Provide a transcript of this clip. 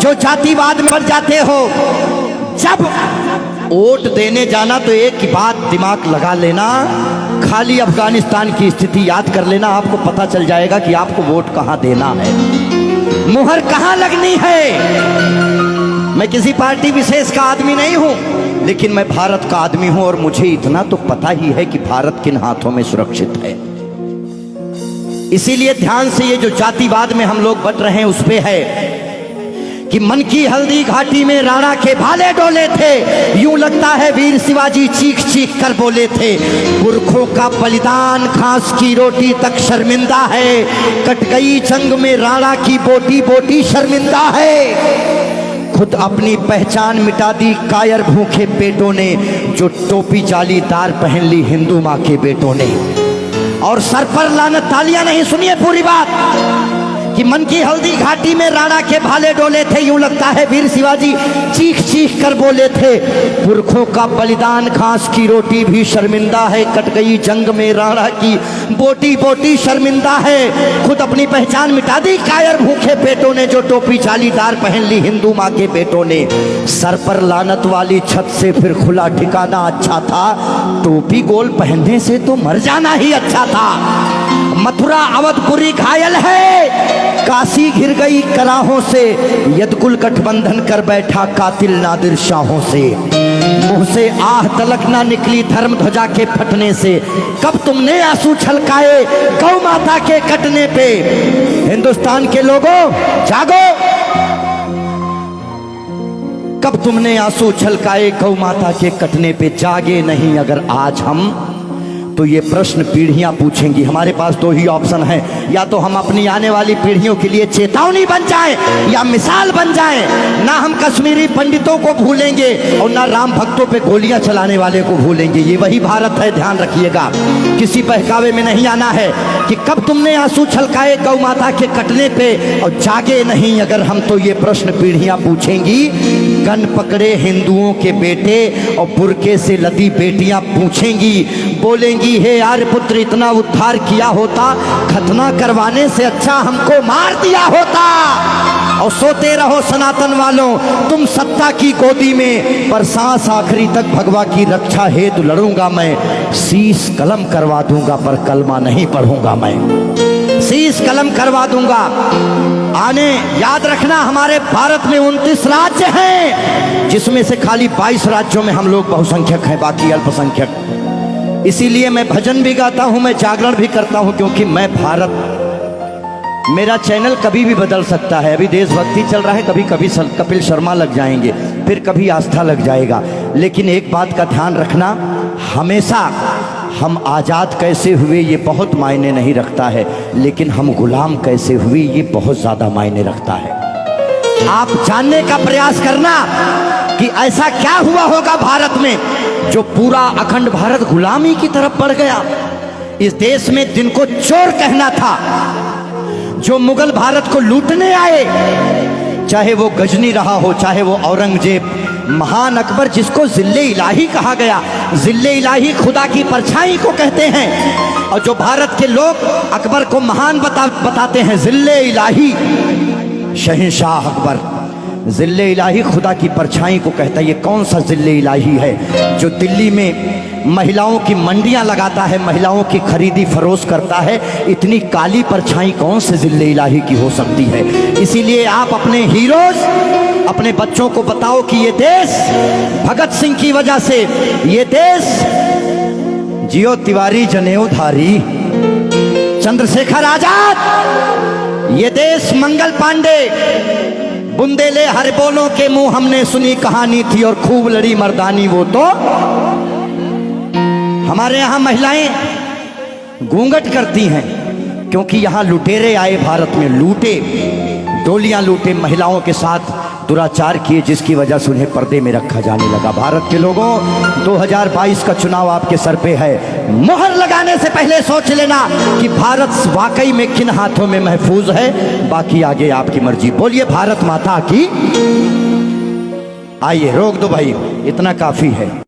जो जातिवाद में पड़ जाते हो, जब वोट देने जाना तो एक ही बात दिमाग लगा लेना, खाली अफगानिस्तान की स्थिति याद कर लेना, आपको पता चल जाएगा कि आपको वोट कहां देना है, मुहर कहां लगनी है। मैं किसी पार्टी विशेष का आदमी नहीं हूं, लेकिन मैं भारत का आदमी हूं और मुझे इतना तो पता ही है कि भारत किन हाथों में सुरक्षित है। इसीलिए ध्यान से ये जो जातिवाद में हम लोग बट रहे हैं उस पे है कि मन की हल्दी घाटी में राणा के भाले डोले थे, यूं लगता है वीर शिवाजी चीख चीख कर बोले थे। पुरखों का बलिदान घास की रोटी तक शर्मिंदा है, कट गई जंग में राणा की बोटी बोटी शर्मिंदा है। खुद अपनी पहचान मिटा दी कायर भूखे पेटों ने, जो टोपी जालीदार पहन ली हिंदू माँ के बेटों ने। और सर पर लानत, तालियां नहीं, सुनिए पूरी बात, कि मन की हल्दी घाटी में राणा के भाले डोले थे, यूं लगता है वीर शिवाजी चीख चीख कर बोले थे। पुरखों का बलिदान घास की रोटी भी शर्मिंदा है, कट गई जंग में राणा की बोटी बोटी शर्मिंदा है। खुद अपनी पहचान मिटा दी कायर भूखे पेटों ने, जो टोपी जालीदार पहन ली हिंदू माँ के बेटों ने। सर पर लानत वाली छत से फिर खुला ठिकाना अच्छा था, टोपी गोल पहनने से तो मर जाना ही अच्छा था। मथुरा अवधपुरी घायल है, काशी घिर गई कराहों से, यदकुल गठबंधन कर बैठा कातिल नादिर शाहों से। मुंह से आह तलक ना निकली धर्म ध्वजा के फटने से, कब तुमने आंसू छलकाए गौ माता के कटने पे। हिंदुस्तान के लोगों जागो, कब तुमने आंसू छलकाए गौ माता के कटने पे। जागे नहीं अगर आज हम, तो ये प्रश्न पीढ़ियां पूछेंगी। हमारे पास दो ही ऑप्शन है, या तो हम अपनी आने वाली पीढ़ियों के लिए चेतावनी बन जाएं या मिसाल बन जाएं। ना हम कश्मीरी पंडितों को भूलेंगे और ना राम भक्तों पे गोलियां चलाने वाले को भूलेंगे। ये वही भारत है, ध्यान रखिएगा। किसी बहकावे में नहीं आना है कि कब तुमने आंसू छलकाए गौ माता के कटने पे, और जागे नहीं अगर हम, तो ये प्रश्न पीढ़ियां पूछेंगी। गन पकड़े हिंदुओं के बेटे और बुरके से लदी बेटियां पूछेंगी, बोलेंगी हे आर्यपुत्र इतना उद्धार किया होता, खतना करवाने से अच्छा हमको मार दिया होता। और सोते रहो सनातन वालों तुम सत्ता की गोदी में, पर सांस आखिरी तक भगवा की रक्षा हेतु लड़ूंगा मैं। शीश कलम करवा दूंगा पर कलमा नहीं पढ़ूंगा मैं, शीश कलम करवा दूंगा। आने याद रखना, हमारे भारत में 29 राज्य हैं, जिसमें से खाली 22 राज्यों में हम लोग बहुसंख्यक हैं, बाकी अल्पसंख्यक। इसीलिए मैं भजन भी गाता हूं, मैं जागरण भी करता हूं, क्योंकि मैं भारत, मेरा चैनल कभी भी बदल सकता है। अभी देशभक्ति चल रहा है, कभी कभी कपिल शर्मा लग जाएंगे, फिर कभी आस्था लग जाएगा। लेकिन एक बात का ध्यान रखना, हमेशा हम आज़ाद कैसे हुए ये बहुत मायने नहीं रखता है, लेकिन हम गुलाम कैसे हुए ये बहुत ज़्यादा मायने रखता है। आप जानने का प्रयास करना कि ऐसा क्या हुआ होगा भारत में जो पूरा अखंड भारत गुलामी की तरफ बढ़ गया। इस देश में जिनको चोर कहना था, जो मुगल भारत को लूटने आए, चाहे वो गजनी रहा हो, चाहे वो औरंगजेब, महान अकबर जिसको जिल्ले इलाही कहा गया, जिल्ले इलाही खुदा की परछाई को कहते हैं। और जो भारत के लोग अकबर को महान बताते हैं, जिल्ले इलाही शहंशाह अकबर, जिल्ले इलाही खुदा की परछाई को कहता है। ये कौन सा जिल्ले इलाही है जो दिल्ली में महिलाओं की मंडियां लगाता है, महिलाओं की खरीदी फरोश करता है? इतनी काली परछाई कौन से जिल्ले इलाही की हो सकती है? इसीलिए आप अपने हीरोज, अपने बच्चों को बताओ कि ये देश भगत सिंह की वजह से, ये देश जियो तिवारी जनेऊधारी, चंद्रशेखर आजाद, ये देश मंगल पांडे, बुंदेले हर बोलों के मुंह हमने सुनी कहानी थी और खूब लड़ी मर्दानी वो तो। हमारे यहाँ महिलाएं घूंघट करती हैं क्योंकि यहाँ लुटेरे आए भारत में, लूटे, डोलियां लूटे, महिलाओं के साथ दुराचार किए, जिसकी वजह से उन्हें पर्दे में रखा जाने लगा। भारत के लोगों, 2022 का चुनाव आपके सर पे है। मोहर लगाने से पहले सोच लेना कि भारत वाकई में किन हाथों में महफूज है। बाकी आगे आपकी मर्जी। बोलिए भारत माता की। आइए, रोक दो भाई, इतना काफी है।